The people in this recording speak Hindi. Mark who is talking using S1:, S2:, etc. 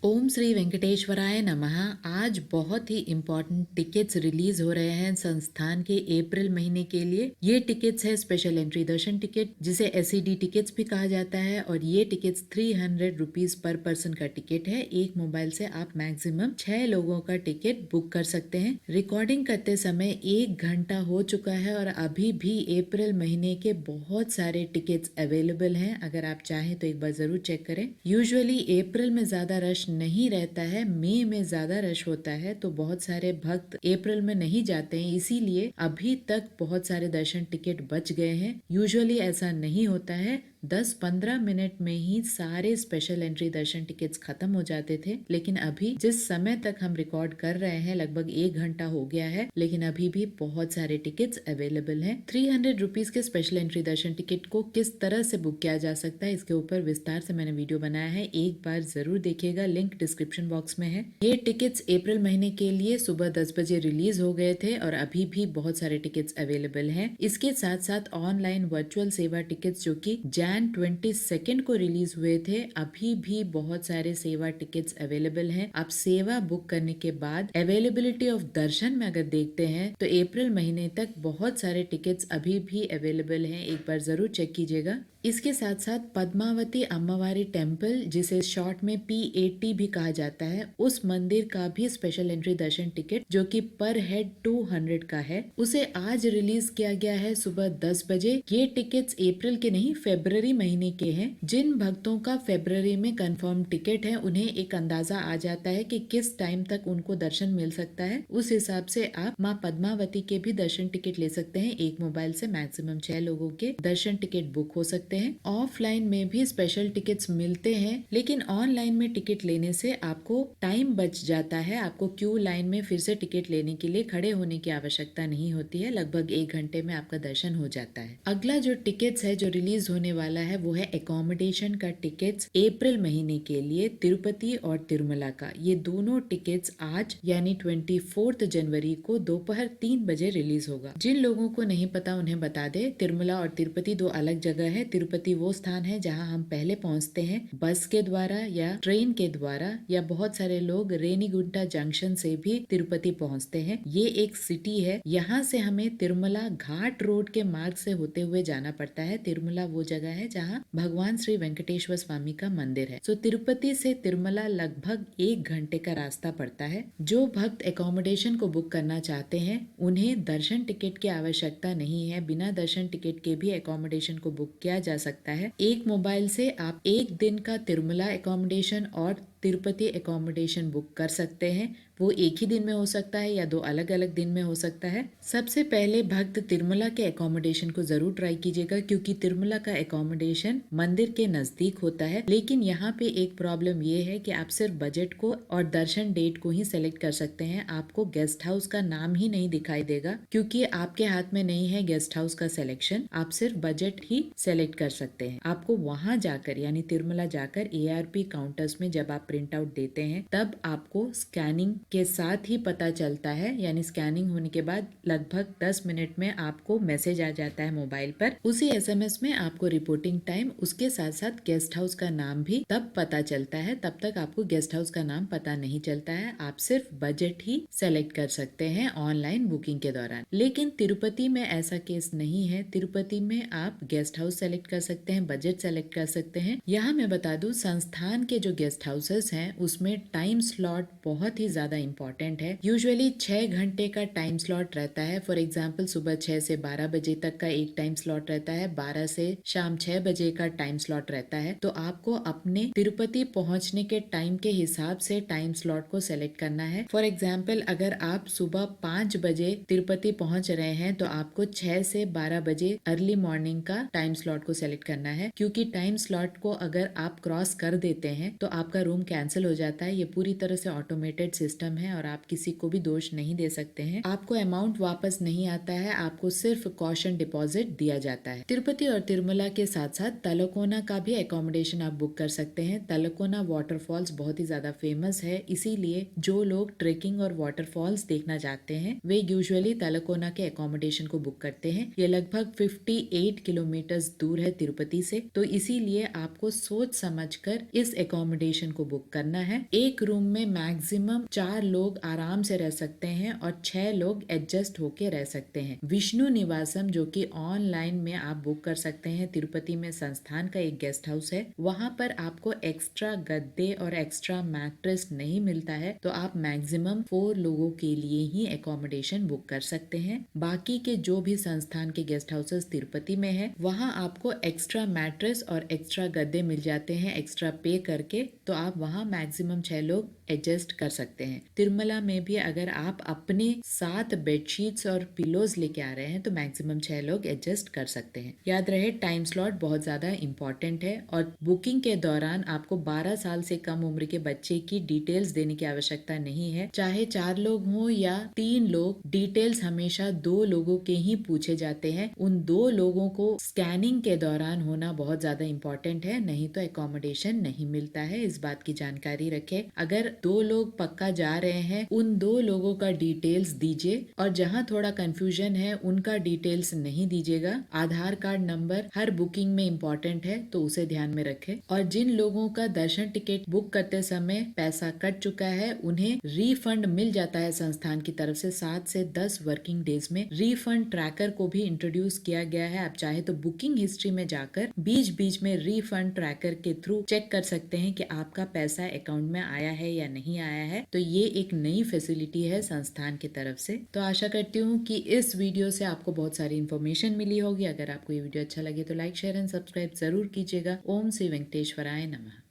S1: ओम श्री वेंकटेश्वराय नमः। आज बहुत ही इम्पोर्टेंट टिकट्स रिलीज हो रहे हैं संस्थान के अप्रैल महीने के लिए। ये टिकट्स है स्पेशल एंट्री दर्शन टिकट, जिसे एसईडी टिकट्स भी कहा जाता है। और ये टिकट्स 300 रुपीज पर पर्सन का टिकट है। एक मोबाइल से आप मैक्सिमम 6 लोगों का टिकट बुक कर सकते हैं। रिकॉर्डिंग करते समय 1 घंटा हो चुका है और अभी भी अप्रैल महीने के बहुत सारे टिकट्स अवेलेबल हैं। अगर आप चाहें तो एक बार जरूर चेक करें। यूजुअली अप्रैल में ज्यादा रश नहीं रहता है, मई में ज्यादा रश होता है, तो बहुत सारे भक्त अप्रैल में नहीं जाते हैं, इसीलिए अभी तक बहुत सारे दर्शन टिकट बच गए हैं। यूजुअली ऐसा नहीं होता है, 10-15 मिनट में ही सारे स्पेशल एंट्री दर्शन टिकट्स खत्म हो जाते थे। लेकिन अभी जिस समय तक हम रिकॉर्ड कर रहे हैं लगभग 1 घंटा हो गया है, लेकिन अभी भी बहुत सारे टिकट्स अवेलेबल हैं। 300 रुपीज के स्पेशल एंट्री दर्शन टिकट को किस तरह से बुक किया जा सकता है, इसके ऊपर विस्तार से मैंने वीडियो बनाया है, एक बार जरूर देखिएगा, लिंक डिस्क्रिप्शन बॉक्स में है। ये टिकट्स अप्रैल महीने के लिए सुबह 10 बजे रिलीज हो गए थे और अभी भी बहुत सारे टिकट्स अवेलेबल हैं। इसके साथ साथ ऑनलाइन वर्चुअल सेवा टिकट्स जो कि जैन 22 को रिलीज हुए थे, अभी भी बहुत सारे सेवा टिकट्स अवेलेबल हैं। आप सेवा बुक करने के बाद अवेलेबिलिटी ऑफ दर्शन में अगर देखते हैं तो अप्रैल महीने तक बहुत सारे टिकट्स अभी भी अवेलेबल हैं, एक बार जरूर चेक कीजिएगा। इसके साथ साथ पद्मावती अम्मावारी टेम्पल, जिसे शॉर्ट में P80 भी कहा जाता है, उस मंदिर का भी स्पेशल एंट्री दर्शन टिकट जो कि पर हेड 200 का है, उसे आज रिलीज किया गया है सुबह 10 बजे। ये टिकट्स अप्रैल के नहीं फरवरी महीने के हैं। जिन भक्तों का फरवरी में कंफर्म टिकट है उन्हें एक अंदाजा आ जाता है कि किस टाइम तक उनको दर्शन मिल सकता है। उस हिसाब से आप माँ पद्मावती के भी दर्शन टिकट ले सकते हैं। एक मोबाइल से मैक्सिमम 6 लोगों के दर्शन टिकट बुक हो सकते हैं। ऑफलाइन में भी स्पेशल टिकट्स मिलते हैं, लेकिन ऑनलाइन में टिकट लेने से आपको टाइम बच जाता है। आपको क्यू लाइन में फिर से टिकट लेने के लिए खड़े होने की आवश्यकता नहीं होती है। लगभग 1 घंटे में आपका दर्शन हो जाता है। अगला जो टिकट्स है जो रिलीज होने वाला है वो है एकोमोडेशन का टिकट्स अप्रैल महीने के लिए तिरुपति और तिरुमला का। ये दोनों टिकट्स आज यानी 24 जनवरी को दोपहर 3 बजे रिलीज होगा। जिन लोगों को नहीं पता उन्हें बता दे, तिरुमला और तिरुपति दो अलग जगह है। तिरुपति वो स्थान है जहां हम पहले पहुंचते हैं बस के द्वारा या ट्रेन के द्वारा, या बहुत सारे लोग रेनीगुंटा जंक्शन से भी तिरुपति पहुंचते हैं। ये एक सिटी है, यहाँ से हमें तिरुमला घाट रोड के मार्ग से होते हुए जाना पड़ता है। तिरुमला वो जगह है जहाँ भगवान श्री वेंकटेश्वर स्वामी का मंदिर है। तिरुपति से तिरुमला लगभग 1 घंटे का रास्ता पड़ता है। जो भक्त एकोमोडेशन को बुक करना चाहते हैं उन्हें दर्शन टिकट की आवश्यकता नहीं है। बिना दर्शन टिकट के भी एकोमोडेशन को बुक किया जा सकता है। एक मोबाइल से आप 1 दिन का तिरुमला एकोमोडेशन और तिरुपति एकोमोडेशन बुक कर सकते हैं। वो एक ही दिन में हो सकता है या 2 अलग अलग दिन में हो सकता है। सबसे पहले भक्त तिरुमला के एकोमोडेशन को जरूर ट्राई कीजिएगा, क्योंकि तिरुमला का एकोमोडेशन मंदिर के नजदीक होता है। लेकिन यहाँ पे एक प्रॉब्लम ये है कि आप सिर्फ बजट को और दर्शन डेट को ही सेलेक्ट कर सकते हैं। आपको गेस्ट हाउस का नाम ही नहीं दिखाई देगा, क्योंकि आपके हाथ में नहीं है गेस्ट हाउस का सिलेक्शन। आप सिर्फ बजट ही सेलेक्ट कर सकते हैं। आपको वहां जाकर यानी तिरुमला जाकर ARP काउंटर्स में जब आप प्रिंट आउट देते हैं तब आपको स्कैनिंग के साथ ही पता चलता है, यानी स्कैनिंग होने के बाद लगभग 10 मिनट में आपको मैसेज आ जाता है मोबाइल पर। उसी SMS में आपको रिपोर्टिंग टाइम, उसके साथ साथ गेस्ट हाउस का नाम भी तब पता चलता है। तब तक आपको गेस्ट हाउस का नाम पता नहीं चलता है। आप सिर्फ बजट ही सेलेक्ट कर सकते हैं ऑनलाइन बुकिंग के दौरान। लेकिन तिरुपति में ऐसा केस नहीं है। तिरुपति में आप गेस्ट हाउस सेलेक्ट कर सकते हैं, बजट सेलेक्ट कर सकते हैं। यहाँ मैं बता दूं, संस्थान के जो गेस्ट हाउसेस हैं उसमें टाइम स्लॉट बहुत ही ज्यादा इम्पोर्टेंट है। यूजुअली 6 घंटे का टाइम स्लॉट रहता है। फॉर एग्जाम्पल सुबह 6 से 12 बजे तक का एक टाइम स्लॉट रहता है, 12 से शाम 6 बजे का टाइम स्लॉट रहता है। तो आपको अपने तिरुपति पहुंचने के टाइम के हिसाब से टाइम स्लॉट को सेलेक्ट करना है। फॉर एग्जाम्पल अगर आप सुबह 5 बजे तिरुपति पहुंच रहे हैं तो आपको 6 से 12 बजे अर्ली मॉर्निंग का टाइम स्लॉट को सेलेक्ट करना है, क्योंकि टाइम स्लॉट को अगर आप क्रॉस कर देते हैं तो आपका रूम कैंसिल हो जाता है। ये पूरी तरह से ऑटोमेटेड सिस्टम है और आप किसी को भी दोष नहीं दे सकते हैं। आपको अमाउंट वापस नहीं आता है, आपको सिर्फ कॉशन डिपॉजिट दिया जाता है। तिरुपति और तिरुमला के साथ साथ तलकोना का भी एकोमोडेशन आप बुक कर सकते हैं। तलकोना वाटरफॉल्स बहुत ही ज्यादा फेमस है, इसीलिए जो लोग ट्रेकिंग और वाटरफॉल्स देखना चाहते हैं वे यूजुअली तलकोना के एकोमोडेशन को बुक करते हैं। ये लगभग 58 किलोमीटर दूर है तिरुपति से, तो इसीलिए आपको सोच समझकर इस एकोमोडेशन को बुक बुक करना है। एक रूम में मैक्सिमम 4 लोग आराम से रह सकते हैं और 6 लोग एडजस्ट होके रह सकते हैं। विष्णु निवासम जो कि ऑनलाइन में आप बुक कर सकते हैं, तिरुपति में संस्थान का एक गेस्ट हाउस है, वहाँ पर आपको एक्स्ट्रा गद्दे और एक्स्ट्रा मैट्रेस नहीं मिलता है, तो आप मैक्सिमम 4 लोगों के लिए ही एकोमोडेशन बुक कर सकते हैं। बाकी के जो भी संस्थान के गेस्ट हाउसेस तिरुपति में है, वहाँ आपको एक्स्ट्रा मैट्रेस और एक्स्ट्रा गद्दे मिल जाते हैं एक्स्ट्रा पे करके, तो आप वहाँ मैक्सिमम 6 लोग एडजस्ट कर सकते हैं। तिरुमला में भी अगर आप अपने साथ बेडशीट्स और पिलोज लेके आ रहे हैं तो मैक्सिमम 6 लोग एडजस्ट कर सकते हैं। याद रहे टाइम स्लॉट बहुत ज्यादा इंपॉर्टेंट है और बुकिंग के दौरान आपको 12 साल से कम उम्र के बच्चे की डिटेल्स देने की आवश्यकता नहीं है। चाहे 4 लोग हों या 3 लोग, डिटेल्स हमेशा 2 लोगों के ही पूछे जाते हैं। उन 2 लोगों को स्कैनिंग के दौरान होना बहुत ज्यादा इंपॉर्टेंट है, नहीं तो एकोमोडेशन नहीं मिलता है। इस बात की जानकारी रखें। अगर 2 लोग पक्का जा रहे हैं, उन 2 लोगों का डिटेल्स दीजिए और जहां थोड़ा कंफ्यूजन है उनका डिटेल्स नहीं दीजिएगा। आधार कार्ड नंबर हर बुकिंग में इम्पोर्टेंट है, तो उसे ध्यान में रखें। और जिन लोगों का दर्शन टिकट बुक करते समय पैसा कट चुका है, उन्हें रिफंड मिल जाता है संस्थान की तरफ से 7 से 10 वर्किंग डेज में। रिफंड ट्रैकर को भी इंट्रोड्यूस किया गया है। आप चाहे तो बुकिंग हिस्ट्री में जाकर बीच बीच में रिफंड ट्रैकर के थ्रू चेक कर सकते हैं कि आपका पैसा अकाउंट में आया है या नहीं आया है। तो ये एक नई फैसिलिटी है संस्थान की तरफ से। तो आशा करती हूँ कि इस वीडियो से आपको बहुत सारी इन्फॉर्मेशन मिली होगी। अगर आपको ये वीडियो अच्छा लगे तो लाइक, शेयर एंड सब्सक्राइब जरूर कीजिएगा। ओम श्री वेंकटेश्वराय नमः।